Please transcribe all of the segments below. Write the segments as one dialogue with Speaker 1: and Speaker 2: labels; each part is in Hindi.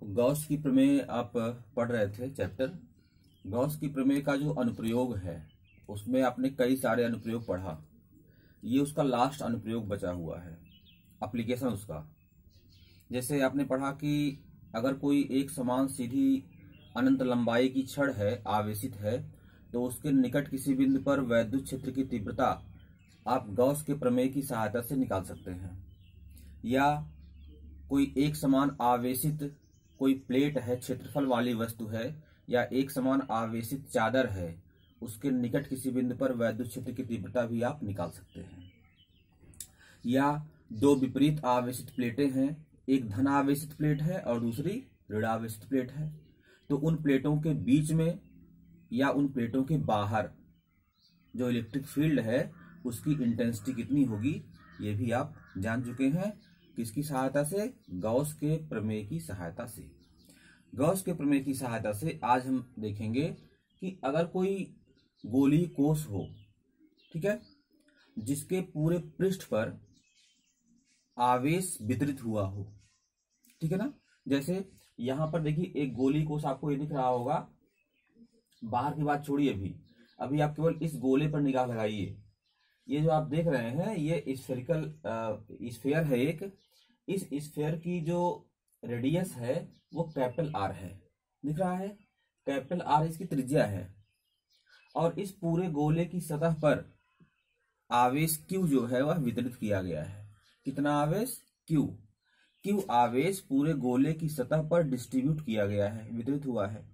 Speaker 1: गॉस की प्रमेय आप पढ़ रहे थे चैप्टर। गॉस की प्रमेय का जो अनुप्रयोग है उसमें आपने कई सारे अनुप्रयोग पढ़ा। ये उसका लास्ट अनुप्रयोग बचा हुआ है, एप्लीकेशन उसका। जैसे आपने पढ़ा कि अगर कोई एक समान सीधी अनंत लंबाई की छड़ है, आवेशित है, तो उसके निकट किसी बिंदु पर वैद्युत क्षेत्र की तीव्रता आप गॉस के प्रमेय की सहायता से निकाल सकते हैं। या कोई एक समान आवेशित कोई प्लेट है, क्षेत्रफल वाली वस्तु है, या एक समान आवेशित चादर है, उसके निकट किसी बिंदु पर वैद्युत क्षेत्र की तीव्रता भी आप निकाल सकते हैं। या दो विपरीत आवेशित प्लेटें हैं, एक धन आवेशित प्लेट है और दूसरी ऋण आवेशित प्लेट है, तो उन प्लेटों के बीच में या उन प्लेटों के बाहर जो इलेक्ट्रिक फील्ड है उसकी इंटेंसिटी कितनी होगी, ये भी आप जान चुके हैं। किसकी सहायता से? गॉस के प्रमेय की सहायता से। गॉस के प्रमेय की सहायता से आज हम देखेंगे कि अगर कोई गोलीय कोश हो, ठीक है, जिसके पूरे पृष्ठ पर आवेश वितरित हुआ हो, ठीक है ना। जैसे यहां पर देखिए एक गोलीय कोश आपको ये दिख रहा होगा। बाहर की बात छोड़िए, अभी आप केवल इस गोले पर निगाह लगाइए। ये जो आप देख रहे हैं ये स्फेरिकल स्फीयर है एक। इस स्फीयर की जो रेडियस है वो कैपिटल आर है, दिख रहा है, कैपिटल आर इसकी त्रिज्या है। और इस पूरे गोले की सतह पर आवेश क्यू जो है वह वितरित किया गया है। कितना आवेश? क्यू आवेश पूरे गोले की सतह पर डिस्ट्रीब्यूट किया गया है, वितरित हुआ है।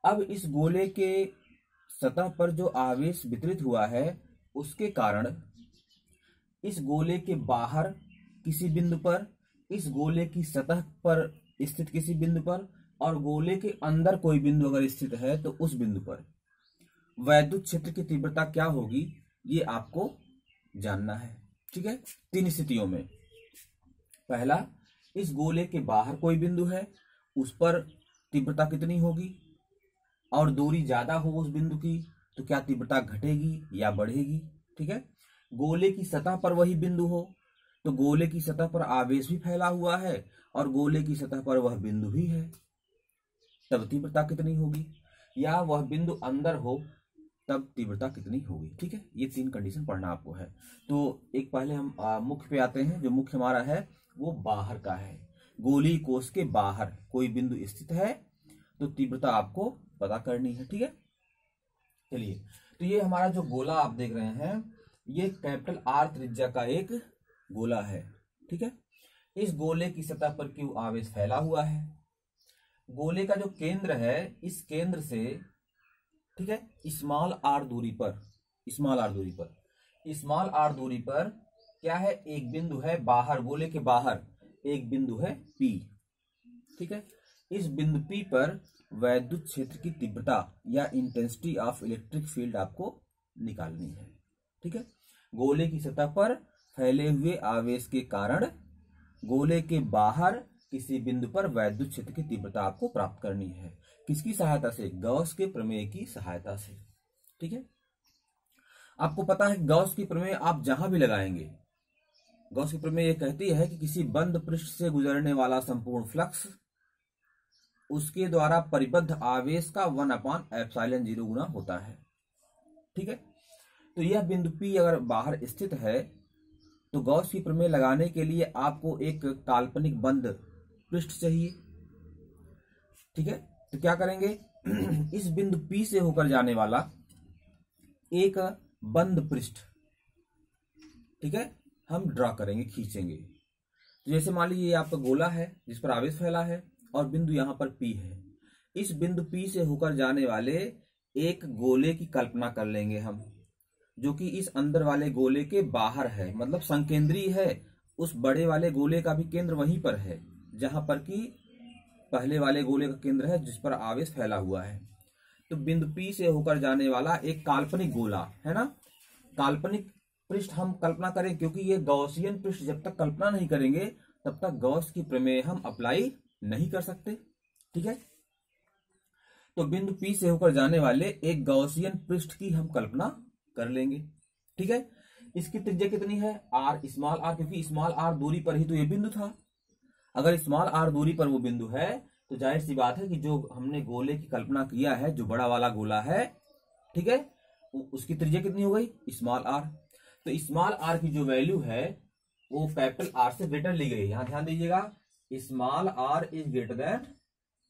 Speaker 1: अब इस गोले के सतह पर जो आवेश वितरित हुआ है उसके कारण इस गोले के बाहर किसी बिंदु पर, इस गोले की सतह पर स्थित किसी बिंदु पर, और गोले के अंदर कोई बिंदु अगर स्थित है तो उस बिंदु पर वैद्युत क्षेत्र की तीव्रता क्या होगी ये आपको जानना है, ठीक है। तीन स्थितियों में, पहला, इस गोले के बाहर कोई बिंदु है, उस पर तीव्रता कितनी होगी, और दूरी ज्यादा हो उस बिंदु की तो क्या तीव्रता घटेगी या बढ़ेगी, ठीक है। गोले की सतह पर वही बिंदु हो तो गोले की सतह पर आवेश भी फैला हुआ है और गोले की सतह पर वह बिंदु भी है, तब तीव्रता कितनी होगी। या वह बिंदु अंदर हो तब तीव्रता कितनी होगी, ठीक है। ये तीन कंडीशन पढ़ना आपको है। तो एक पहले हम मुख्य पे आते हैं। जो मुख्य हमारा है वो बाहर का है। गोलीय कोश के बाहर कोई बिंदु स्थित है तो तीव्रता आपको पता करनी है, ठीक है। चलिए, तो ये हमारा जो गोला आप देख रहे हैं ये कैपिटल आर त्रिज्या का एक गोला है, ठीक है। इस गोले की सतह पर क्यू आवेश फैला हुआ है। गोले का जो केंद्र है, इस केंद्र से, ठीक है, स्मॉल आर दूरी पर क्या है, एक बिंदु है बाहर, गोले के बाहर एक बिंदु है P, ठीक है। इस बिंदु P पर वैद्युत क्षेत्र की तीव्रता या इंटेंसिटी ऑफ इलेक्ट्रिक फील्ड आपको निकालनी है, ठीक है। गोले की सतह पर फैले हुए आवेश के कारण गोले के बाहर किसी बिंदु पर वैद्युत क्षेत्र की तीव्रता आपको प्राप्त करनी है। किसकी सहायता से? गॉस के प्रमेय की सहायता से, ठीक है। आपको पता है गॉस की प्रमेय आप जहां भी लगाएंगे, गॉस की प्रमेय यह कहती है कि किसी बंद पृष्ठ से गुजरने वाला संपूर्ण फ्लक्स उसके द्वारा परिबद्ध आवेश का 1/ε0 गुना होता है, ठीक है। तो यह बिंदु P अगर बाहर स्थित है तो गॉस की प्रमेय लगाने के लिए आपको एक काल्पनिक बंद पृष्ठ चाहिए, ठीक है। तो क्या करेंगे, इस बिंदु P से होकर जाने वाला एक बंद पृष्ठ, ठीक है, हम ड्रॉ करेंगे, खींचेंगे। तो जैसे मान लीजिए ये आपका गोला है जिस पर आवेश फैला है और बिंदु यहां पर P है। इस बिंदु P से होकर जाने वाले एक गोले की कल्पना कर लेंगे हम, जो कि इस अंदर वाले गोले के बाहर है, मतलब संकेंद्रीय है। उस बड़े वाले गोले का भी केंद्र वहीं पर है जहां पर कि पहले वाले गोले का केंद्र है जिस पर आवेश फैला हुआ है। तो बिंदु P से होकर जाने वाला एक काल्पनिक गोला है ना, काल्पनिक पृष्ठ हम कल्पना करें, क्योंकि ये गॉसियन पृष्ठ जब तक कल्पना नहीं करेंगे तब तक गॉस की प्रमेय हम अप्लाई नहीं कर सकते, ठीक है। तो बिंदु P से होकर जाने वाले एक गॉसियन पृष्ठ की हम कल्पना कर लेंगे, ठीक है। इसकी त्रिज्या कितनी है? r, स्मॉल r, क्योंकि स्मॉल r दूरी पर ही तो ये बिंदु था। अगर स्मॉल r दूरी पर वो बिंदु है तो जाहिर सी बात है कि जो हमने गोले की कल्पना किया है, जो बड़ा वाला गोला है, ठीक है, उसकी त्रिज्या कितनी हो गई, स्मॉल आर। तो स्मॉल आर की जो वैल्यू है वो कैपिटल आर से ग्रेटर ली गई है। यहां ध्यान दीजिएगा, small r is greater than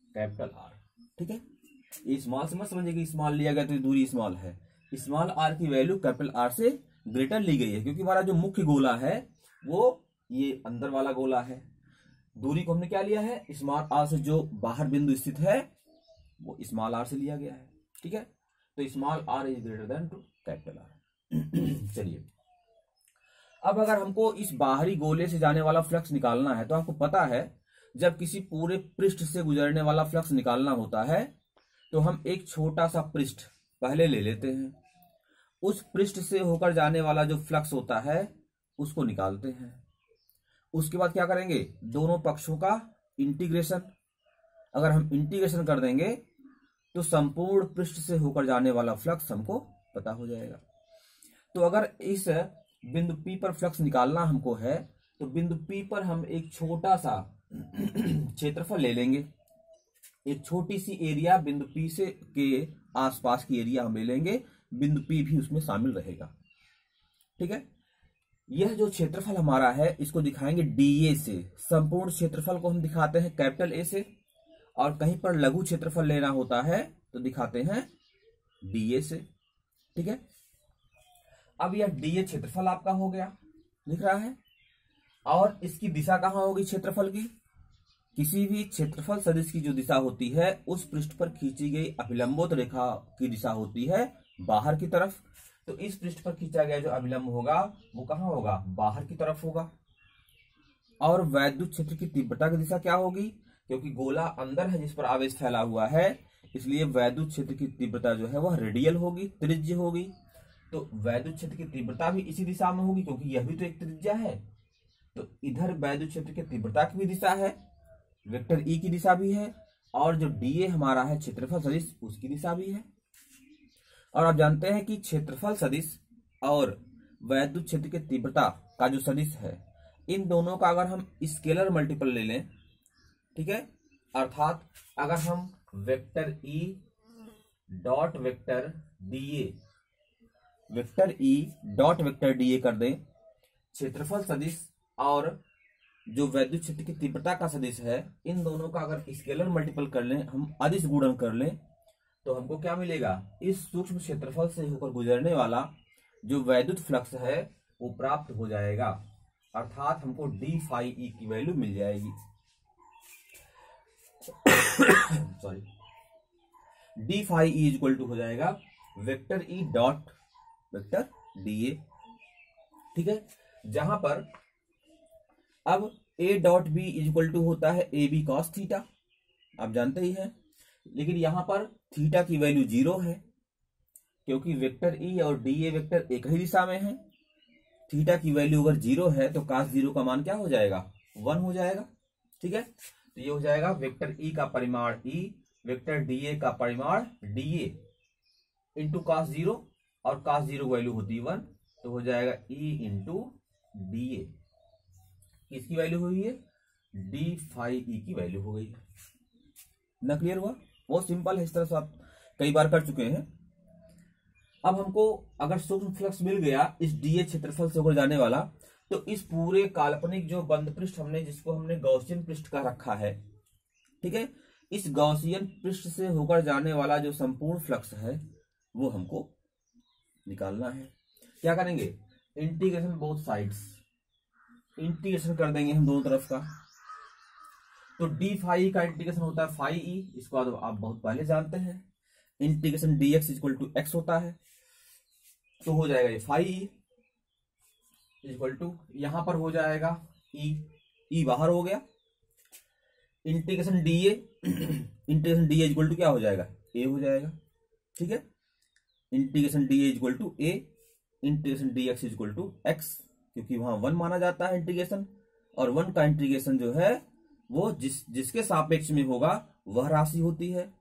Speaker 1: capital R, ठीक है। ये स्मॉल से मत समझिए कि स्मॉल लिया गया तो दूरी स्मॉल है। स्मॉल आर की वैल्यू कैपिटल आर से ग्रेटर ली गई है, क्योंकि हमारा जो मुख्य गोला है वो ये अंदर वाला गोला है। दूरी को हमने क्या लिया है, स्मॉल आर से जो बाहर बिंदु स्थित है वो स्मॉल आर से लिया गया है, ठीक है। तो small r is greater than to capital R. चलिए, अब अगर हमको इस बाहरी गोले से जाने वाला फ्लक्स निकालना है, तो आपको पता है जब किसी पूरे पृष्ठ से गुजरने वाला फ्लक्स निकालना होता है तो हम एक छोटा सा पृष्ठ पहले ले लेते हैं, उस पृष्ठ से होकर जाने वाला जो फ्लक्स होता है उसको निकालते हैं। उसके बाद क्या करेंगे, दोनों पक्षों का इंटीग्रेशन। अगर हम इंटीग्रेशन कर देंगे तो संपूर्ण पृष्ठ से होकर जाने वाला फ्लक्स हमको पता हो जाएगा। तो अगर इस बिंदु P पर फ्लक्स निकालना हमको है तो बिंदु P पर हम एक छोटा सा क्षेत्रफल ले लेंगे, एक छोटी सी एरिया बिंदु P से के आसपास की एरिया हम ले लेंगे, बिंदु P भी उसमें शामिल रहेगा, ठीक है। यह जो क्षेत्रफल हमारा है इसको दिखाएंगे DA से। संपूर्ण क्षेत्रफल को हम दिखाते हैं कैपिटल A से, और कहीं पर लघु क्षेत्रफल लेना होता है तो दिखाते हैं DA से, ठीक है। अब यह DA क्षेत्रफल आपका हो गया, दिख रहा है। और इसकी दिशा कहां होगी क्षेत्रफल की, किसी भी क्षेत्रफल सदिश की जो दिशा होती है उस पृष्ठ पर खींची गई अभिलंबोत रेखा की दिशा होती है बाहर की तरफ। तो इस पृष्ठ पर खींचा गया जो अभिलंब होगा वो कहां होगा, बाहर की तरफ होगा। और वैद्युत क्षेत्र की तीव्रता की दिशा क्या होगी, क्योंकि गोला अंदर है जिस पर आवेश फैला हुआ है, इसलिए वैद्युत क्षेत्र की तीव्रता जो है वह रेडियल होगी, त्रिज्य होगी। तो वैद्युत क्षेत्र की तीव्रता भी इसी दिशा में होगी, क्योंकि यह भी तो एक त्रिज्या है। तो इधर वैद्युत क्षेत्र की तीव्रता की भी दिशा है, वेक्टर ई की दिशा भी है, और जो डीए हमारा है क्षेत्रफल सदिश उसकी दिशा भी है। और आप जानते हैं कि क्षेत्रफल सदिश और वैद्युत क्षेत्र की तीव्रता का जो सदिश है, इन दोनों का अगर हम स्केलर मल्टीपल ले लें, ठीक है, अर्थात अगर हम vector E dot vector DA, vector E dot vector DA कर दें, क्षेत्रफल सदिश और जो वैद्युत क्षेत्र की तीव्रता का सदिश है, इन दोनों का अगर स्केलर मल्टीपल कर लें, हम अदिश गुणन कर लें, तो हमको क्या मिलेगा, इस सूक्ष्म क्षेत्रफल से होकर गुजरने वाला जो वैद्युत फ्लक्स है वो प्राप्त हो जाएगा। अर्थात हमको डी फाई ई की वैल्यू मिल जाएगी। Sorry, d phi E equal to हो जाएगा vector E dot vector d A, ठीक है। जहां पर अब A dot B equal to होता है ए बी कॉस थीटा, आप जानते ही हैं। लेकिन यहां पर थीटा की वैल्यू 0 है, क्योंकि वेक्टर ई और डी ए वेक्टर एक ही दिशा में है। थीटा की वैल्यू अगर 0 है तो cos 0 का मान क्या हो जाएगा, 1 हो जाएगा, ठीक है। तो ये हो जाएगा वेक्टर ई का परिमाण ई, वेक्टर डी ए का परिमाण डी ए इंटू cos 0, और cos 0 वैल्यू होती है 1, तो हो जाएगा ई इंटू डी ए। किसकी वैल्यू हुई है, डी फाई ई की वैल्यू हो गई है ना। क्लियर हुआ, बहुत सिंपल है, इस तरह से आप कई बार कर चुके हैं। अब हमको अगर सूक्ष्म फ्लक्स मिल गया इस डीए क्षेत्रफल से होकर जाने वाला, तो इस पूरे काल्पनिक जो बंद पृष्ठ हमने जिसको हमने गॉसियन पृष्ठ का रखा है, ठीक है, इस गॉसियन पृष्ठ से होकर जाने वाला जो संपूर्ण फ्लक्स है वो हमको निकालना है। क्या करेंगे, इंटीग्रेशन बोथ साइड्स, इंटीग्रेशन कर देंगे हम दोनों तरफ का। तो डी फाई का इंटीग्रेशन होता है फाई ई, इसको आप बहुत पहले जानते हैं। Integration d x equal to x होता है, तो हो जाएगा ये फाई ई इक्वल टू, यहां पर हो जाएगा ई बाहर हो गया। Integration d A, integration d A equal to क्या हो जाएगा, ए हो जाएगा, ठीक है। Integration d A equal to A, integration d x equal to x, क्योंकि वहां 1 माना जाता है इंटीग्रेशन, और 1 का इंटीग्रेशन जो है वो जिसके सापेक्ष में होगा वह राशि होती है।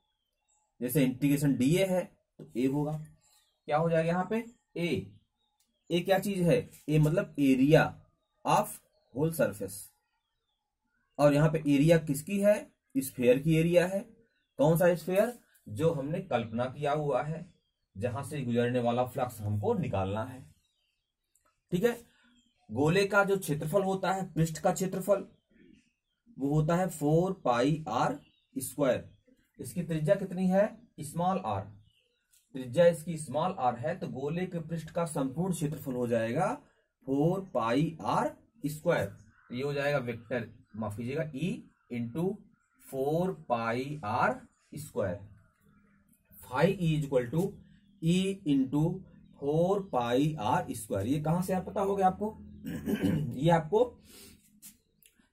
Speaker 1: जैसे इंटीग्रेशन डीए है तो ए होगा, क्या हो जाएगा यहाँ पे ए क्या चीज है, ए मतलब एरिया ऑफ होल सरफेस, और यहाँ पे एरिया किसकी है, स्फीयर की एरिया है। कौन सा स्फीयर? जो हमने कल्पना किया हुआ है, जहां से गुजरने वाला फ्लक्स हमको निकालना है। ठीक है। गोले का जो क्षेत्रफल होता है, पृष्ठ का क्षेत्रफल, वो होता है 4 पाई आर स्क्वायर। इसकी त्रिज्या कितनी है? Small r. त्रिज्या इसकी स्मॉल आर है, तो गोले के पृष्ठ का संपूर्ण क्षेत्रफल हो जाएगा 4 पाई आर स्क्वायर। तो ये हो जाएगा वेक्टर, माफ कीजिएगा, E into 4 pi are square. Phi E equal to E into 4 pi are square. ये कहां से आप पता हो गया आपको? ये आपको,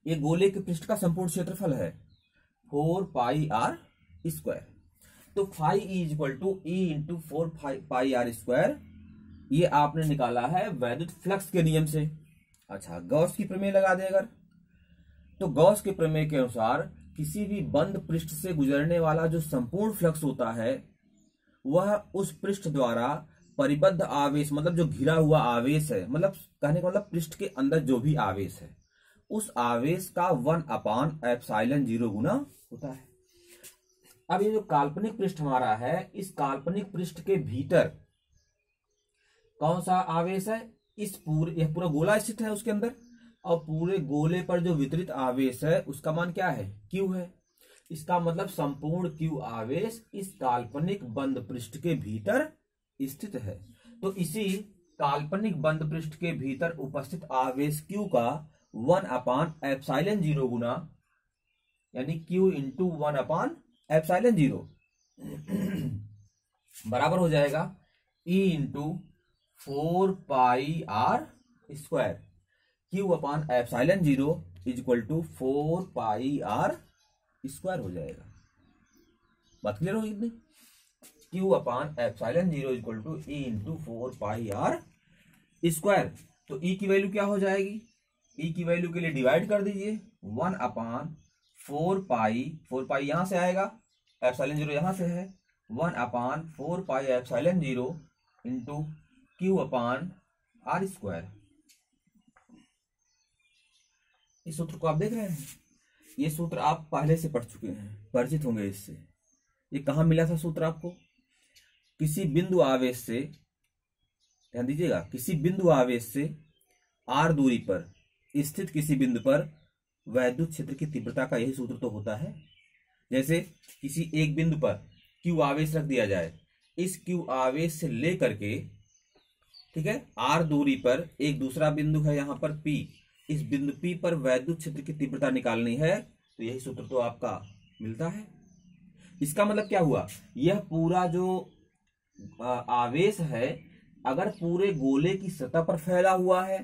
Speaker 1: ये गोले के पृष्ठ का संपूर्ण क्षेत्रफल है 4 पाई आर स्क्वायर। तो phi E equal to E into 4 pi are square, ये आपने निकाला है वैद्युत फ्लक्स के नियम से। अच्छा, गॉस की प्रमेय लगा दे अगर, तो गॉस के प्रमेय के अनुसार किसी भी बंद पृष्ठ से गुजरने वाला जो संपूर्ण फ्लक्स होता है, वह उस पृष्ठ द्वारा परिबद्ध आवेश, मतलब जो घिरा हुआ आवेश है, मतलब कहने का मतलब पृष्ठ के अंदर जो भी आवेश है, उस आवेश का 1/ε0 गुना होता है। अब ये जो काल्पनिक पृष्ठ हमारा है, इस काल्पनिक पृष्ठ के भीतर कौन सा आवेश है? यह पूरा गोला स्थित है उसके अंदर, और पूरे गोले पर जो वितरित आवेश है उसका मान क्या है? Q है। इसका मतलब संपूर्ण Q आवेश इस काल्पनिक बंद पृष्ठ के भीतर स्थित है। तो इसी काल्पनिक बंद पृष्ठ के भीतर उपस्थित आवेश Q का 1/ε0 गुना, यानी Q इंटू 1/ε0 बराबर हो जाएगा E into 4 pi are square. Q/ε0 equal to 4 pi are square हो जाएगा। बात क्लियर होगी इतनी? Q/ε0 equal to E into 4 pi are square. तो E की वैल्यू क्या हो जाएगी? E की वैल्यू के लिए डिवाइड कर दीजिए, 1/4 पाई, 4 पाई यहां से आएगा, ε0 यहां से है, 1/4 पाई ε0 इंटू Q/r स्क्वायर। इस सूत्र को आप देख रहे हैं, ये सूत्र आप पहले से पढ़ चुके हैं, परिचित होंगे इससे। ये कहां मिला था सूत्र आपको? किसी बिंदु आवेश से, ध्यान दीजिएगा, किसी बिंदु आवेश से r दूरी पर स्थित किसी बिंदु पर वैद्युत क्षेत्र की तीव्रता का यही सूत्र तो होता है। जैसे किसी एक बिंदु पर Q आवेश रख दिया जाए, इस Q आवेश से लेकर के, ठीक है, r दूरी पर एक दूसरा बिंदु है यहां पर P, इस बिंदु P पर वैद्युत क्षेत्र की तीव्रता निकालनी है, तो यही सूत्र तो आपका मिलता है। इसका मतलब क्या हुआ? यह पूरा जो आवेश है, अगर पूरे गोले की सतह पर फैला हुआ है,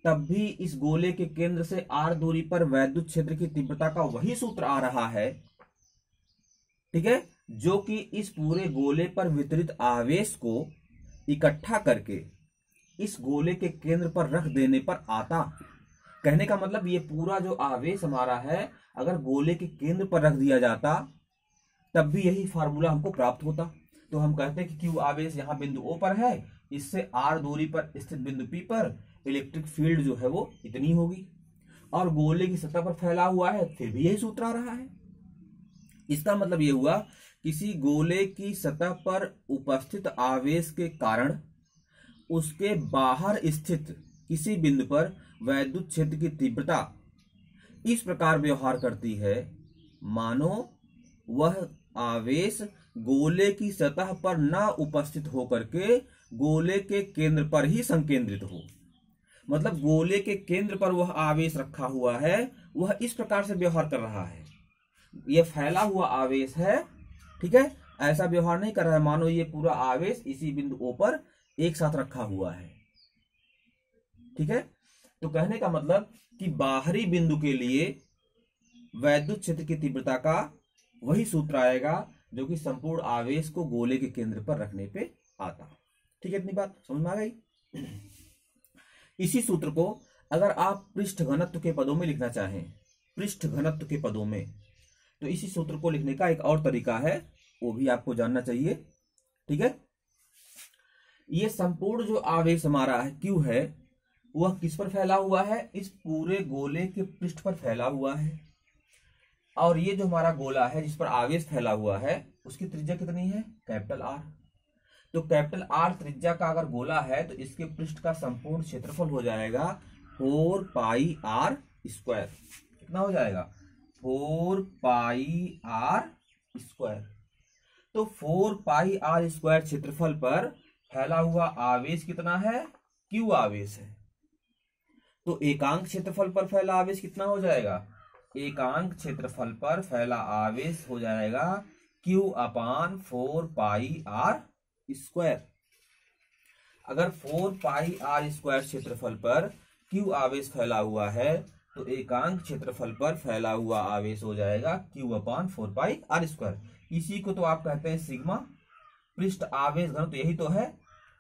Speaker 1: तब भी इस गोले के केंद्र से r दूरी पर वैद्युत क्षेत्र की तीव्रता का वही सूत्र आ रहा है, ठीक है, जो कि इस पूरे गोले पर वितरित आवेश को इकट्ठा करके इस गोले के केंद्र पर रख देने पर आता। कहने का मतलब ये पूरा जो आवेश हमारा है, अगर गोले के केंद्र पर रख दिया जाता, तब भी यही फार्मूला हमको प्राप्त होता। तो हम कहते हैं कि Q आवेश यहाँ बिंदु O पर है, इससे r दूरी पर स्थित बिंदु P पर इलेक्ट्रिक फील्ड जो है वो इतनी होगी, और गोले की सतह पर फैला हुआ है, फिर भी यही सूत्र आ रहा है। इसका मतलब ये हुआ, किसी गोले की सतह पर उपस्थित आवेश के कारण उसके बाहर स्थित किसी बिंदु पर वैद्युत क्षेत्र की तीव्रता इस प्रकार व्यवहार करती है, मानो वह आवेश गोले की सतह पर न उपस्थित होकर के गोले के केंद्र पर ही संकेंद्रित हो। मतलब गोले के केंद्र पर वह आवेश रखा हुआ है, वह इस प्रकार से व्यवहार कर रहा है। यह फैला हुआ आवेश है, ठीक है, ऐसा व्यवहार नहीं कर रहा है मानो ये पूरा आवेश इसी बिंदु O पर एक साथ रखा हुआ है। ठीक है, तो कहने का मतलब कि बाहरी बिंदु के लिए वैद्युत क्षेत्र की तीव्रता का वही सूत्र आएगा जो कि संपूर्ण आवेश को गोले के केंद्र पर रखने पे आता। ठीक है, इतनी बात समझ में आ गई। इसी सूत्र को अगर आप पृष्ठ घनत्व के पदों में लिखना चाहें, पृष्ठ घनत्व के पदों में, तो इसी सूत्र को लिखने का एक और तरीका है, वो भी आपको जानना चाहिए। ठीक है, ये संपूर्ण जो आवेश हमारा है Q है, वह किस पर फैला हुआ है? इस पूरे गोले के पृष्ठ पर फैला हुआ है। और ये जो हमारा गोला है जिस पर आवेश फैला हुआ है उसकी त्रिज्या कितनी है, कैपिटल आर। तो कैपिटल आर त्रिज्या का अगर गोला है तो इसके पृष्ठ का संपूर्ण क्षेत्रफल हो जाएगा 4 पाई आर स्क्वायर। कितना हो जाएगा, 4 पाई आर स्क्वायर। तो 4 पाई आर स्क्वायर क्षेत्रफल पर फैला हुआ आवेश कितना है, क्यू आवेश है। तो एकांक क्षेत्रफल पर फैला आवेश कितना हो जाएगा, एकांक क्षेत्रफल पर फैला आवेश हो जाएगा Q upon 4 pi are square. अगर 4 पाई आर स्क्वायर क्षेत्रफल पर Q आवेश फैला हुआ है तो एकांक क्षेत्रफल पर फैला हुआ आवेश हो जाएगा Q upon 4 pi are square. इसी को तो आप कहते हैं सिग्मा। पृष्ठ आवेश घनत्व तो यही तो है,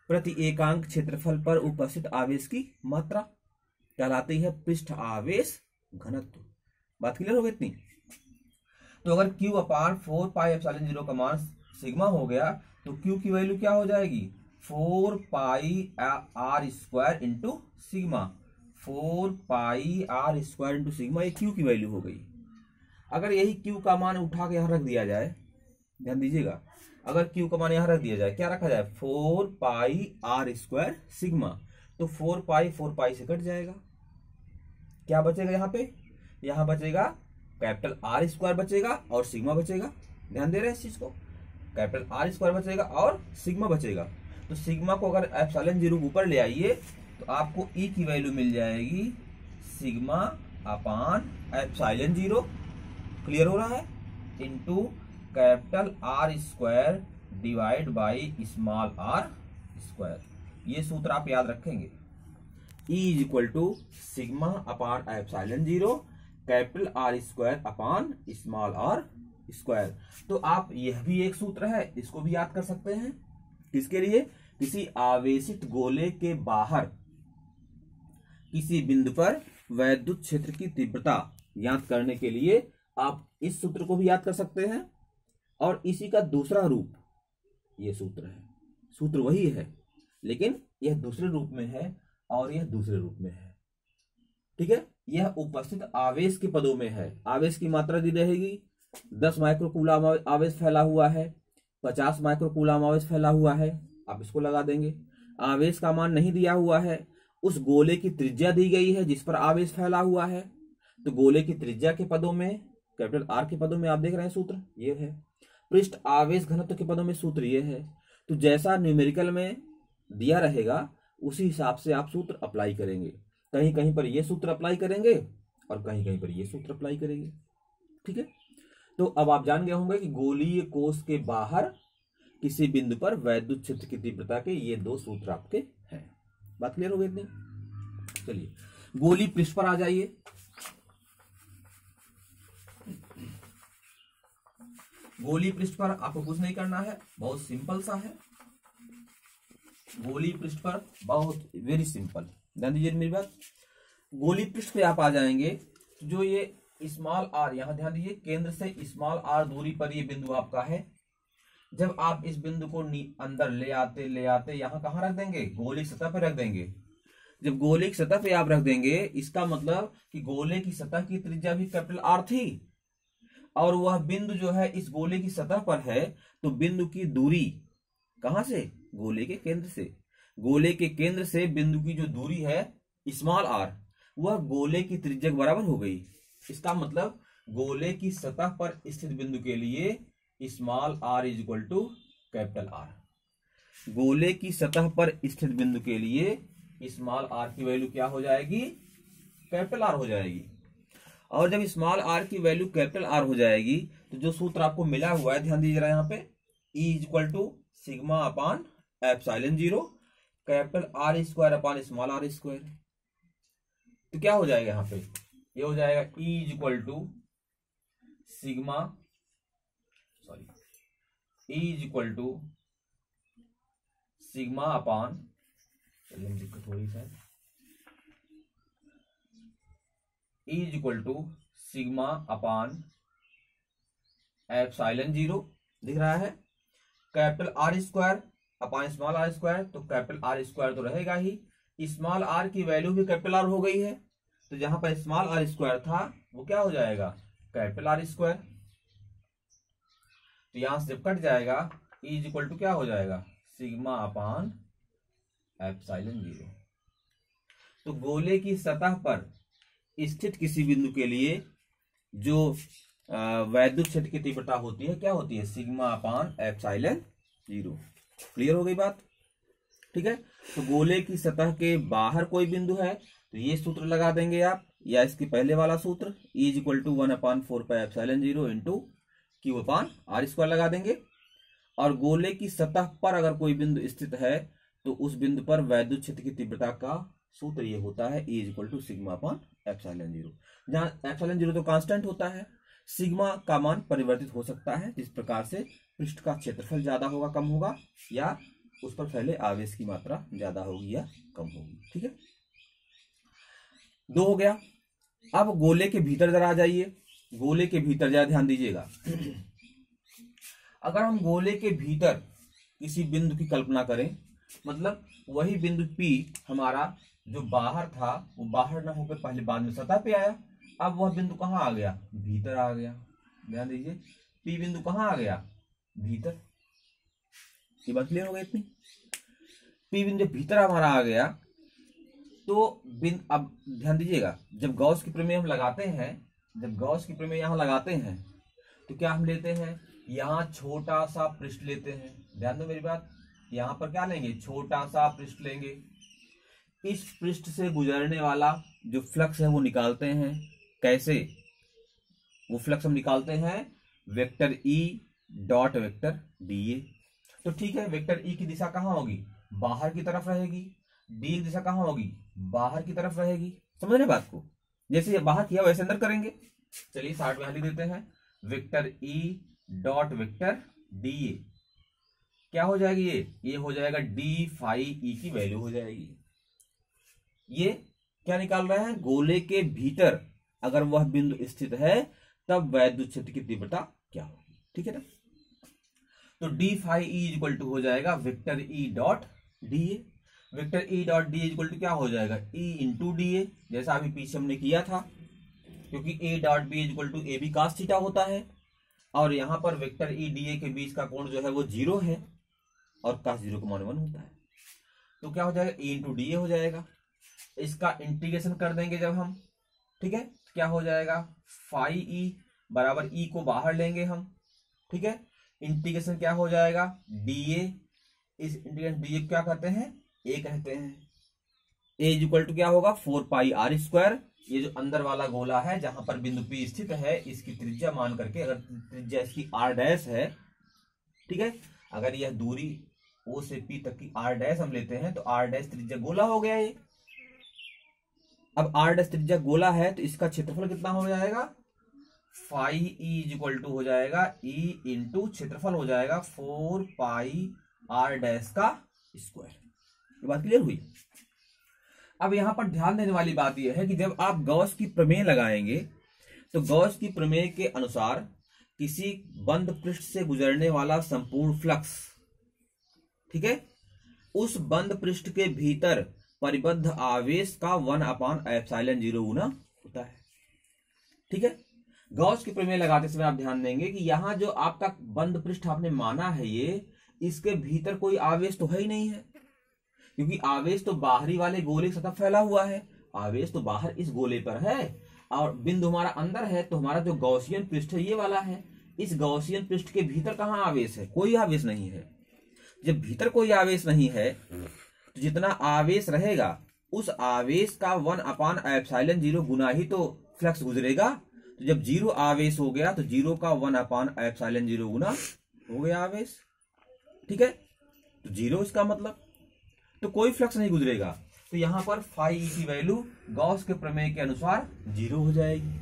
Speaker 1: प्रति एकांक क्षेत्रफल पर उपस्थित आवेश की मात्रा कहलाती है पृष्ठ आवेश घनत्व। बात क्लियर हो गई इतनी। तो अगर Q अपान 4 पाई एप्सिलॉन 0 का मान सिग्मा हो गया तो Q की वैल्यू क्या हो जाएगी, 4 pi are square into sigma. 4 pi are square into sigma, ये Q की वैल्यू हो गई। अगर यही Q का मान उठा के यहां रख दिया जाए, ध्यान दीजिएगा, अगर Q का मान यहां रख दिया जाए, क्या रखा जाए, 4 पाई आर स्क्वायर सिग्मा, तो 4 पाई से कट जाएगा। क्या बचेगा यहाँ पे, यहां बचेगा कैपिटल आर स्क्वायर बचेगा और सिग्मा बचेगा। ध्यान दे रहे हैं इस चीज को, कैपिटल आर स्क्वायर बचेगा और सिग्मा बचेगा। तो सिग्मा को अगर एप्सिलॉन 0 ऊपर ले आइए तो आपको E की वैल्यू मिल जाएगी सिग्मा अपान एप्सिलॉन 0, क्लियर हो रहा है, into capital R square divide by small are square. ये सूत्र आप याद रखेंगे, E is equal to sigma upon epsilon 0 capital R square upon small are square. तो आप यह भी एक सूत्र है, इसको भी याद कर सकते हैं। किसके लिए, किसी आवेशित गोले के बाहर किसी बिंदु पर वैद्युत क्षेत्र की तीव्रता ज्ञात करने के लिए आप इस सूत्र को भी याद कर सकते हैं। और इसी का दूसरा रूप ये सूत्र है, सूत्र वही है लेकिन यह दूसरे रूप में है और यह दूसरे रूप में है। ठीक है, यह उपस्थित आवेश के पदों में है। आवेश की मात्रा दी रहेगी, 10 माइक्रोकूलम आवेश फैला हुआ है, 50 माइक्रोकूलम आवेश फैला हुआ है, आप इसको लगा देंगे। आवेश का मान नहीं दिया हुआ है, उस गोले की त्रिज्या दी गई है जिस पर आवेश फैला हुआ है। तो गोले की त्रिज्या के पदों में, कैपिटल आर के पदों में आप देख रहे हैं सूत्र ये है। पृष्ठ आवेश घनत्व के पदों में सूत्र ये है। तो जैसा न्यूमेरिकल में दिया रहेगा उसी हिसाब से आप सूत्र अप्लाई करेंगे। कहीं कहीं पर ये सूत्र अप्लाई करेंगे और कहीं कहीं पर ये सूत्र अप्लाई करेंगे। ठीक है, तो अब आप जान गए होंगे कि गोलीय कोश के बाहर किसी बिंदु पर वैद्युत क्षेत्र की तीव्रता के ये दो सूत्र आपके हैं। बात क्लियर हो गई इतनी। चलिए गोली पृष्ठ पर आ जाइए। गोली पृष्ठ पर आपको कुछ नहीं करना है, बहुत सिंपल सा है। गोली पृष्ठ पर बहुत वेरी सिंपल, ध्यान दीजिए मेरी बात। गोली पृष्ठ पे आप आ जाएंगे, जो ये स्मॉल आर, यहां ध्यान दीजिए, केंद्र से स्मॉल आर दूरी पर ये बिंदु आपका है। जब आप इस बिंदु को अंदर ले आते यहां कहां रख देंगे, गोले की सतह पर रख देंगे। जब गोले की सतह पे आप रख देंगे, इसका मतलब कि गोले की सतह की त्रिज्या भी कैपिटल आर थी और वह बिंदु जो है इस गोले की सतह पर है। तो बिंदु की दूरी कहां से, गोले के केंद्र से, गोले के केंद्र से बिंदु की जो दूरी है स्मॉल आर, वह गोले की त्रिज्या के बराबर हो गई। इसका मतलब गोले की सतह पर स्थित बिंदु के लिए small r is equal to capital R. गोले की सतह पर स्थित बिंदु के लिए स्मॉल आर की वैल्यू क्या हो जाएगी, कैपिटल आर हो जाएगी। और जब स्मॉल आर की वैल्यू कैपिटल आर हो जाएगी तो जो सूत्र आपको मिला हुआ है, ध्यान दीजिएगा यहाँ पे, E is equal to sigma upon epsilon 0 capital R square upon small are square. तो क्या हो जाएगा यहाँ पे, ये हो जाएगा E is equal to sigma, sorry, E is equal to sigma upon, चलिए हम दिक्कत हो रही है, E is equal to sigma upon epsilon 0 दिख रहा है, capital R square upon small are square. तो कैपिटल आर स्क्वायर तो रहेगा ही, स्मॉल आर की वैल्यू भी कैपिटल आर हो गई है। तो जहां पर स्मॉल आर स्क्वायर था वो क्या हो जाएगा, कैपिटल आर स्क्वायर। तो यहां से जब कट जाएगा E इज इक्वल टू क्या हो जाएगा, सिग्मा अपान एप्सिलॉन जीरो। तो गोले की सतह पर स्थित किसी बिंदु के लिए जो वैद्युत क्षेत्र की तीव्रता होती है क्या होती है, sigma upon epsilon zero. Clear हो गई बात, ठीक है। तो गोले की सतह के बाहर कोई बिंदु है तो ये सूत्र लगा देंगे आप, या इसके पहले वाला सूत्र E is equal to 1/4 epsilon zero into Q upon are square लगा देंगे। और गोले की सतह पर अगर कोई बिंदु स्थित है तो उस बिंदु पर वैद्युत क्षेत्र की तीव्रता का सूत्र ये होता है E is equal to sigma upon epsilon zero. जहां एप्सिलॉन जीरो तो कांस्टेंट होता है, सिग्मा का मान परिवर्तित हो सकता है, जिस प्रकार से पृष्ठ का क्षेत्रफल ज्यादा होगा कम होगा, या उस पर फैले आवेश की मात्रा ज्यादा होगी या कम होगी, ठीक है। 2 हो गया। अब गोले के भीतर जरा आ जाइए, गोले के भीतर जरा ध्यान दीजिएगा। अगर हम गोले के भीतर किसी बिंदु की कल्पना करें, मतलब वही बिंदु P हमारा जो बाहर था वो बाहर ना होकर पहले बाद में सतह पे आया, अब वह बिंदु कहाँ आ गया, भीतर आ गया। ध्यान दीजिए, P बिंदु कहाँ आ गया, भीतर। ये बात क्लियर हो गई इतनी। P बिंदु भीतर हमारा आ गया तो अब ध्यान दीजिएगा, जब गॉस की प्रमेय हम लगाते हैं, जब गॉस की प्रमेय यहां लगाते हैं तो क्या हम लेते हैं, यहां छोटा सा पृष्ठ लेते हैं। ध्यान दो मेरी बात, यहां पर क्या लेंगे, छोटा सा पृष्ठ लेंगे। इस पृष्ठ से गुजरने वाला जो फ्लक्स है वो निकालते हैं। कैसे वो फ्लक्स हम निकालते हैं, vector E dot vector dA। तो ठीक है, वेक्टर E की दिशा कहां होगी, बाहर की तरफ रहेगी। D की दिशा कहां होगी, बाहर की तरफ रहेगी। समझ रहे बात को, जैसे ये बाहर किया वैसे अंदर करेंगे। चलिए 60 वैल्यू देते हैं, vector E dot vector dA क्या हो जाएगी, ये हो जाएगा d फाई E की वैल्यू हो जाएगी। ये क्या निकाल रहे हैं, गोले के भीतर अगर वह बिंदु स्थित है तब वैद्युत क्षेत्र की तीव्रता क्या होगी, ठीक है ना। तो d phi E equal to हो जाएगा vector E dot dA। Vector E dot dA equal to क्या हो जाएगा, E इंटू dA, जैसा अभी पीछे हमने किया था, क्योंकि A dot B equal to AB cos theta होता है, और यहां पर वेक्टर E dA के बीच का कोण जो है वो 0 है, और cos 0 का मान 1 होता है। तो क्या हो जाएगा, E इंटू dA हो जाएगा। इसका इंटीग्रेशन कर देंगे जब हम, ठीक है, तो क्या हो जाएगा, फाई E बराबर E को बाहर लेंगे हम, ठीक है। इंटीग्रेशन क्या हो जाएगा, dA, इस इंटीग्रेशन dA क्या कहते हैं, A कहते हैं। A इज इक्वल टू क्या होगा, 4 पाई आर स्क्वायर। ये जो अंदर वाला गोला है जहां पर बिंदु P स्थित है, इसकी त्रिज्या मान करके, अगर त्रिज्या इसकी R डैश है, ठीक है, अगर यह दूरी O से P तक की R डैश हम लेते हैं तो R डैश त्रिज्या गोला हो गया ये। अब R डैश त्रिज्या गोला है तो इसका क्षेत्रफल कितना हो जाएगा, phi E is equal to हो जाएगा E इंटू क्षेत्रफल हो जाएगा 4 पाई R डैश का स्क्वायर। ये बात क्लियर हुई। अब यहां पर ध्यान देने वाली बात यह है कि जब आप गॉस की प्रमेय लगाएंगे तो गॉस की प्रमेय के अनुसार किसी बंद पृष्ठ से गुजरने वाला संपूर्ण फ्लक्स, ठीक है, उस बंद पृष्ठ के भीतर परिबद्ध आवेश का 1/ε0 गुना होता है, ठीक है। गॉस की प्रमेय लगाते समय आप ध्यान देंगे कि यहां जो आपका बंद पृष्ठ आपने माना है, ये इसके भीतर कोई आवेश तो है ही नहीं है, क्योंकि आवेश तो बाहरी वाले गोले की सतह फैला हुआ है। आवेश तो बाहर इस गोले पर है और बिंदु हमारा अंदर है, तो हमारा जो गॉसियन पृष्ठ है ये वाला है। इस गॉसियन पृष्ठ के भीतर कहां आवेश है, कोई आवेश नहीं है। जब भीतर कोई आवेश नहीं है तो जितना आवेश रहेगा उस आवेश का 1/ε0 गुना ही तो फ्लक्स गुजरेगा। तो जब 0 आवेश हो गया तो 0 का 1/ε0 गुना हो गया आवेश, ठीक है। तो 0 इसका मतलब, तो कोई फ्लक्स नहीं गुजरेगा। तो यहां पर फाई E की वैल्यू गॉस के प्रमेय के अनुसार 0 हो जाएगी।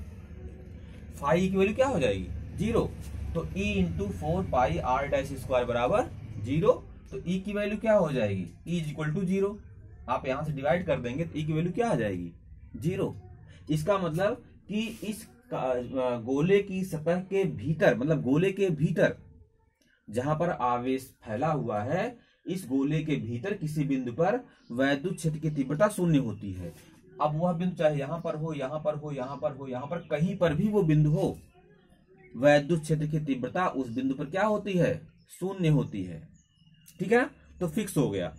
Speaker 1: फाई E की वैल्यू क्या हो जाएगी, 0। तो E into 4 pi R dash square बराबर 0। तो E की वैल्यू क्या हो जाएगी, E इज इक्वल टू 0। आप यहां से डिवाइड कर देंगे तो E की वैल्यू क्या आ जाएगी, 0। इसका मतलब कि इस गोले की सतह के भीतर, मतलब गोले के भीतर जहां पर आवेश फैला हुआ है, इस गोले के भीतर किसी बिंदु पर वैद्युत क्षेत्र की तीव्रता 0 होती है। अब वह बिंदु चाहे यहां पर हो, यहां पर हो, यहां पर हो, यहां पर कहीं पर भी वो बिंदु हो, वैद्युत क्षेत्र की तीव्रता उस बिंदु पर क्या होती है, शून्य होती है। ठीक है, तो फिक्स हो गया।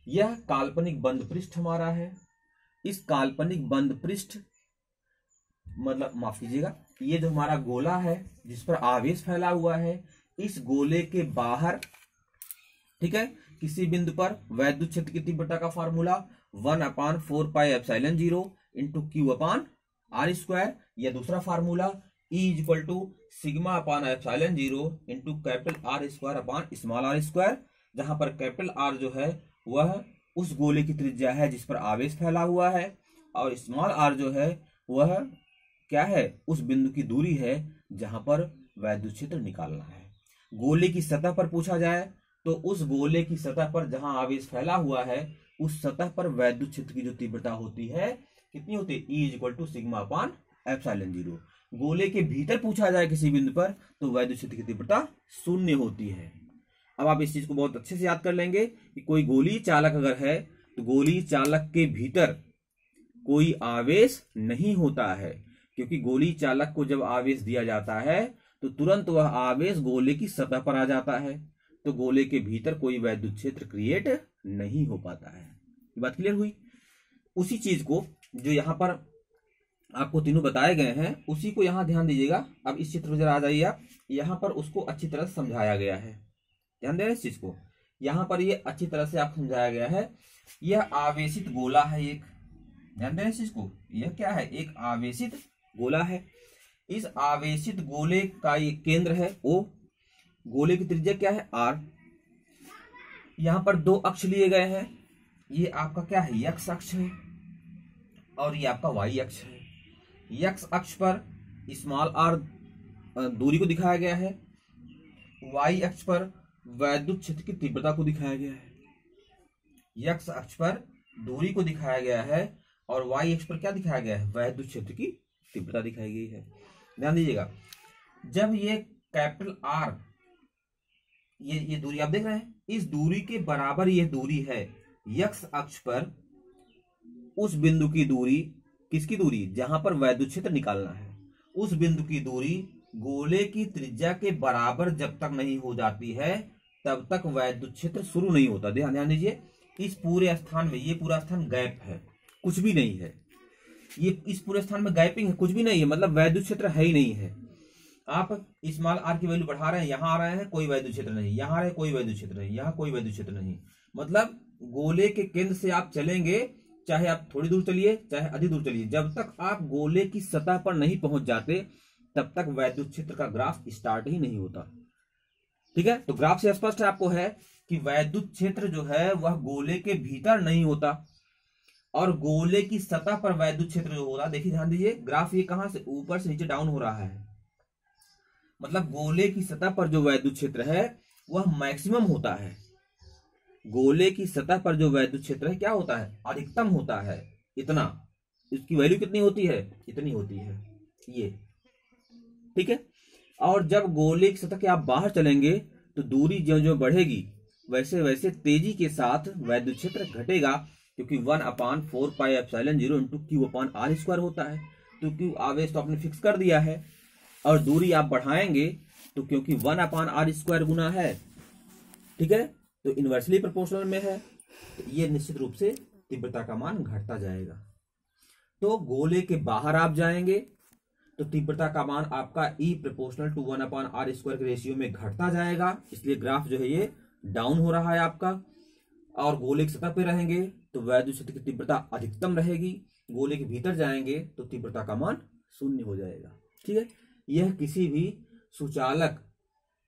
Speaker 1: यह काल्पनिक बंद पृष्ठ हमारा है। इस काल्पनिक बंद पृष्ठ मतलब माफ कीजिएगा, ये जो हमारा गोला है जिस पर आवेश फैला हुआ है, इस गोले के बाहर, ठीक है, किसी बिंदु पर वैद्युत क्षेत्र की तीव्रता का formula 1/4πε0 into Q upon are square, या दूसरा formula E equal to sigma upon ε0 into capital R square upon small are square, जहां पर कैपिटल आर जो है वह उस गोले की त्रिज्या है जिस पर आवेश फैला हुआ है, और स्मॉल आर जो है वह क्या है, उस बिंदु की दूरी है जहां पर वैद्युत क्षेत्र निकालना है। गोले की सतह पर पूछा जाए तो उस गोले की सतह पर जहां आवेश फैला हुआ है उस सतह पर वैद्युत क्षेत्र की जो तीव्रता होती है कितनी होती है, E equal to sigma upon ε0। गोले के भीतर पूछा जाए किसी बिंदु पर तो वैद्युत क्षेत्र की तीव्रता शून्य होती है। अब आप इस चीज को बहुत अच्छे से याद कर लेंगे कि कोई गोलीय चालक अगर है तो गोलीय चालक के भीतर कोई आवेश नहीं होता है, क्योंकि गोलीय चालक को जब आवेश दिया जाता है तो तुरंत वह आवेश गोले की सतह पर आ जाता है, तो गोले के भीतर कोई वैद्युत क्षेत्र क्रिएट नहीं हो पाता है। ये बात क्लियर हुई। उसी चीज को जो यहाँ पर आपको तीनों बताए गए हैं उसी को यहाँ ध्यान दीजिएगा। अब इस चित्र में जरा आ जाइए आप, यहाँ पर उसको अच्छी तरह से समझाया गया है, ध्यान देना इस चीज को। यहाँ पर ये अच्छी तरह से आपको समझाया गया है। यह आवेशित गोला है एक, ध्यान देना इस चीज को। यह क्या है, एक आवेशित गोला है। इस आवेशित गोले का ये केंद्र है O, गोले की त्रिज्या क्या है R। यहाँ पर दो अक्ष लिए गए हैं, ये आपका क्या है, x अक्ष है और ये आपका y अक्ष है। x अक्ष पर स्मॉल r दूरी को दिखाया गया है, y अक्ष पर वैद्युत क्षेत्र की तीव्रता को दिखाया गया है। x अक्ष पर दूरी को दिखाया गया है और y अक्ष पर क्या दिखाया गया है, वैद्युत क्षेत्र की तीव्रता दिखाई गई है। ध्यान दीजिएगा, जब ये कैपिटल R, ये दूरी आप देख रहे हैं, इस दूरी के बराबर ये दूरी है x अक्ष पर उस बिंदु की दूरी, किसकी दूरी, जहां पर वैद्युत क्षेत्र निकालना है, उस बिंदु की दूरी गोले की त्रिज्या के बराबर जब तक नहीं हो जाती है तब तक वैद्युत क्षेत्र शुरू नहीं होता। ध्यान दीजिए, इस पूरे स्थान में ये पूरा स्थान गैप है, कुछ भी नहीं है। ये इस पूरे स्थान में गैपिंग है, कुछ भी नहीं है, मतलब वैद्युत क्षेत्र है ही नहीं है। आप स्मॉल r की वैल्यू बढ़ा रहे हैं, यहां आ रहे हैं, कोई वैद्युत क्षेत्र नहीं, यहां आ रहे कोई वैद्युत क्षेत्र नहीं, यहां कोई वैद्युत क्षेत्र नहीं। मतलब गोले के केंद्र से आप चलेंगे, चाहे आप थोड़ी दूर चलिए चाहे अधिक दूर चलिए, जब तक आप गोले की सतह पर नहीं पहुंच जाते तब तक वैद्युत क्षेत्र का ग्राफ स्टार्ट ही नहीं होता। ठीक है, तो ग्राफ से स्पष्ट है आपको है कि वैद्युत क्षेत्र जो है वह गोले के भीतर नहीं होता और गोले की सतह पर वैद्युत क्षेत्र जो होता, देखिए ध्यान दीजिए, ग्राफ ये कहां से ऊपर से नीचे डाउन हो रहा है, मतलब गोले की सतह पर जो वैद्युत क्षेत्र है वह मैक्सिमम होता है। गोले की सतह पर जो वैद्युत क्षेत्र है क्या होता है, अधिकतम होता है, इतना, इसकी वैल्यू कितनी होती है, इतनी होती है ये। ठीक है, और जब गोले की सतह के आप बाहर चलेंगे तो दूरी जो जो बढ़ेगी वैसे वैसे तेजी के साथ वैद्युत क्षेत्र घटेगा, क्योंकि 1/4πε0 into Q upon are square होता है। तो क्यू आवेश तो आपने फिक्स कर दिया है, और दूरी आप बढ़ाएंगे तो क्योंकि 1/r स्क्वायर गुना है, ठीक है, तो इनवर्सली प्रोपोर्शनल में है, तो ये निश्चित रूप से तीव्रता का मान घटता जाएगा। तो गोले के बाहर आप जाएंगे तो तीव्रता का मान आपका E proportional to 1/r square के रेशियो में घटता जाएगा, इसलिए ग्राफ जो है ये डाउन हो रहा है आपका। और गोले की सतह पे रहेंगे तो वैद्युत क्षेत्र की तीव्रता अधिकतम रहेगी, गोले के भीतर जाएंगे तो तीव्रता का मान शून्य हो जाएगा। ठीक है, यह किसी भी सुचालक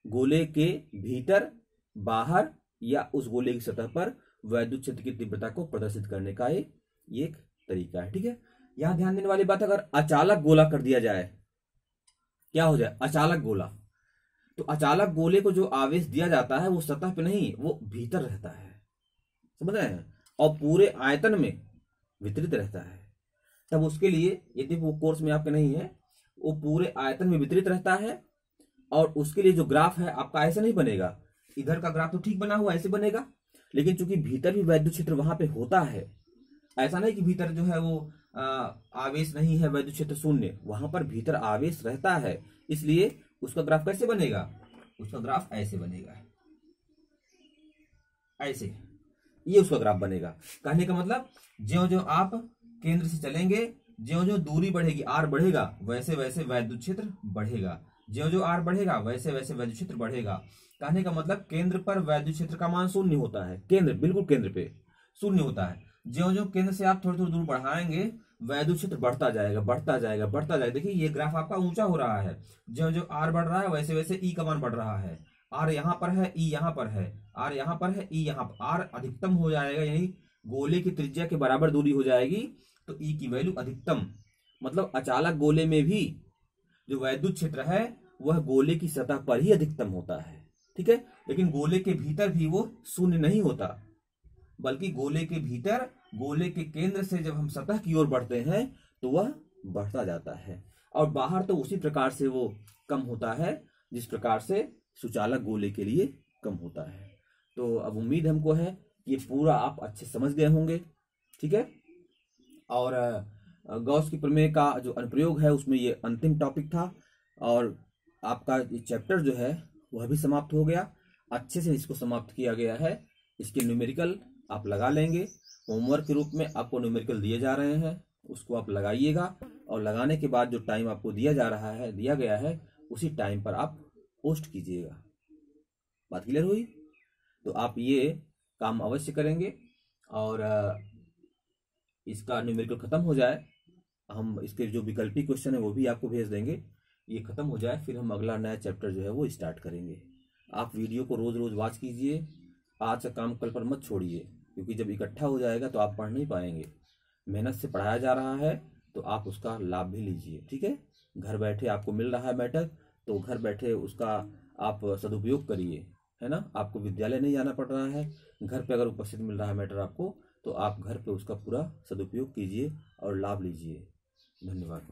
Speaker 1: गोले के भीतर, बाहर या उस गोले की सतह पर वैद्युत क्षेत्र की तीव्रता को प्रदर्शित करने का एक तरीका है। ठीक है, यहां ध्यान देने वाली बात, अगर अचालक गोला कर दिया जाए, क्या हो जाए, अचालक गोला, तो अचालक गोले को जो आवेश दिया जाता है वो सतह पे नहीं, वो भीतर रहता है, समझ रहे हैं, और पूरे आयतन में वितरित रहता है। तब उसके लिए, यदि वो कोर्स में आपके नहीं है, वो पूरे आयतन में वितरित रहता है, और उसके लिए जो ग्राफ है आपका ऐसे नहीं बनेगा, इधर का ग्राफ तो ठीक बना हुआ ऐसे बनेगा, लेकिन चूंकि भीतर भी वैद्युत क्षेत्र वहां पे होता है, ऐसा नहीं कि भीतर जो है वो आवेश नहीं है, वैद्युत क्षेत्र शून्य, वहां पर भीतर आवेश रहता है, इसलिए उसका ग्राफ कैसे बनेगा, उसका ग्राफ ऐसे बनेगा, ऐसे, ये उसका ग्राफ बनेगा। कहने का मतलब ज्यों ज्यों आप केंद्र से चलेंगे, ज्यों ज्यों दूरी बढ़ेगी, आर बढ़ेगा, वैसे वैसे वैद्युत क्षेत्र बढ़ेगा, ज्यों ज्यों आर बढ़ेगा वैसे वैसे वैद्युत क्षेत्र बढ़ेगा। कहने का मतलब केंद्र पर वैद्युत क्षेत्र का मान शून्य होता है, केंद्र बिल्कुल केंद्र पे शून्य होता है। ज्यों ज्यों केंद्र से आप थोड़ी थोड़ी दूर बढ़ाएंगे, वैद्युत क्षेत्र बढ़ता जाएगा, बढ़ता जाएगा, बढ़ता जाएगा। देखिए ये ग्राफ आपका ऊंचा हो रहा है, ज्यों ज्यों आर बढ़ रहा है वैसे वैसे ई का मान बढ़ रहा है। आर यहाँ पर है, ई यहाँ पर है, आर यहाँ पर है, ई यहाँ पर, आर अधिकतम हो जाएगा, यानी गोले की त्रिज्या के बराबर दूरी हो जाएगी, तो ई की वैल्यू अधिकतम, मतलब अचालक गोले में भी जो वैद्युत क्षेत्र है वह गोले की सतह पर ही अधिकतम होता है, ठीक है। लेकिन गोले के भीतर भी वो शून्य नहीं होता, बल्कि गोले के भीतर, गोले के केंद्र से जब हम सतह की ओर बढ़ते हैं तो वह बढ़ता जाता है, और बाहर तो उसी प्रकार से वो कम होता है जिस प्रकार से सुचालक गोले के लिए कम होता है। तो अब उम्मीद हमको है कि ये पूरा आप अच्छे समझ गए होंगे, ठीक है। और गॉस की प्रमेय का जो अनुप्रयोग है उसमें ये अंतिम टॉपिक था, और आपका ये चैप्टर जो है वह भी समाप्त हो गया, अच्छे से इसको समाप्त किया गया है। इसके न्यूमेरिकल आप लगा लेंगे, होमवर्क के रूप में आपको न्यूमेरिकल दिए जा रहे हैं, उसको आप लगाइएगा, और लगाने के बाद जो टाइम आपको दिया गया है उसी टाइम पर आप पोस्ट कीजिएगा। बात क्लियर हुई? तो आप ये काम अवश्य करेंगे, और इसका न्यूमेरिकल खत्म हो जाए, हम इसके जो विकल्पी क्वेश्चन है वो भी आपको भेज देंगे, ये खत्म हो जाए फिर हम अगला नया चैप्टर जो है वो स्टार्ट करेंगे। आप वीडियो को रोज रोज वॉच कीजिए, आज का काम कल पर मत छोड़िए, क्योंकि जब इकट्ठा हो जाएगा तो आप पढ़ नहीं पाएंगे। मेहनत से पढ़ाया जा रहा है तो आप उसका लाभ भी लीजिए, ठीक है। घर बैठे आपको मिल रहा है मैटर, तो घर बैठे उसका आप सदुपयोग करिए, है ना। आपको विद्यालय नहीं जाना पड़ रहा है, घर पे अगर उपस्थित मिल रहा है मैटर आपको, तो आप घर पे उसका पूरा सदुपयोग कीजिए और लाभ लीजिए। धन्यवाद।